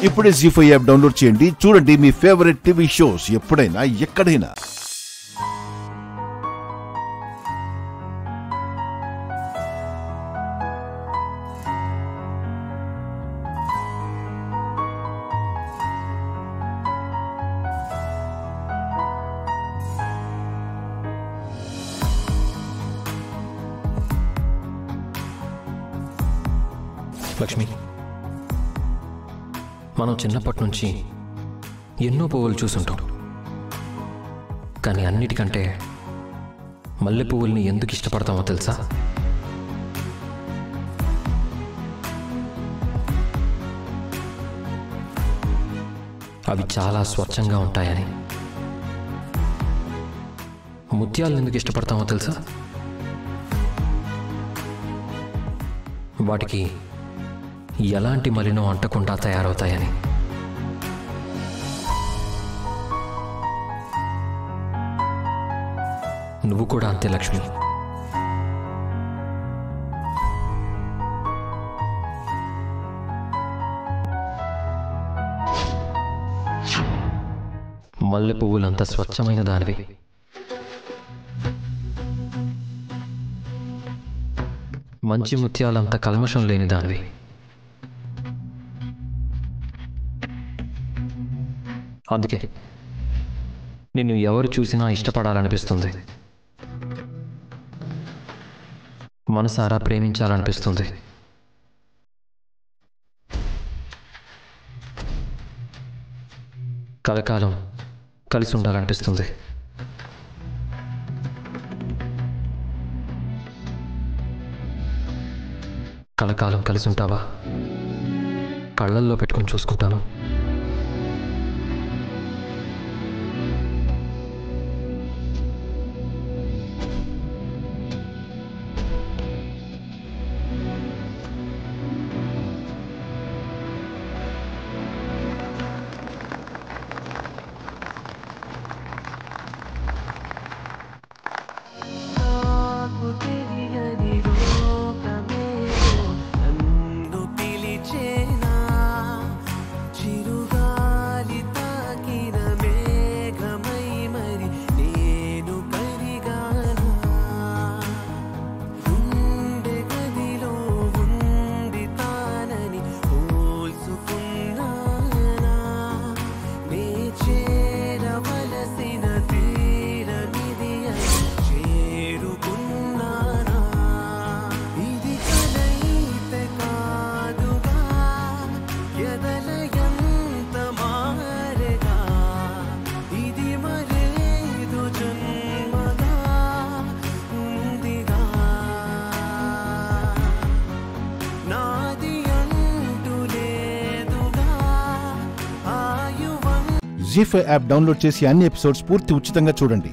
ఇప్పుడే జీ5 app download చేయండి. చూడండి మీ ఫేవరెట్ టీవీ షోస్ ఎప్పుడైనా ఎక్కడైనా. లక్ష్మి, మనం చిన్నప్పటి నుంచి ఎన్నో పువ్వులు చూసుంటాం. కానీ అన్నిటికంటే మల్లె పువ్వుల్ని ఎందుకు ఇష్టపడతామో తెలుసా? అవి చాలా స్వచ్ఛంగా ఉంటాయని. ముత్యాలను ఎందుకు ఇష్టపడతామో తెలుసా? వాటికి ఎలాంటి మలినం అంటకుండా తయారవుతాయని. నువ్వు కూడా అంతే లక్ష్మి. మల్లె పువ్వులంత స్వచ్ఛమైన దానివి. మంచి ముత్యాలంత కల్మషం లేని దానివి. అందుకే నిన్ను ఎవరు చూసినా ఇష్టపడాలనిపిస్తుంది, మనసారా ప్రేమించాలనిపిస్తుంది. కలకాలం కలిసి ఉండాలనిపిస్తుంది. కలకాలం కలిసి ఉంటావా? కళ్ళల్లో పెట్టుకొని చూసుకుంటాను. జీ5 యాప్ డౌన్లోడ్ చేసి అన్ని ఎపిసోడ్స్ పూర్తి ఉచితంగా చూడండి.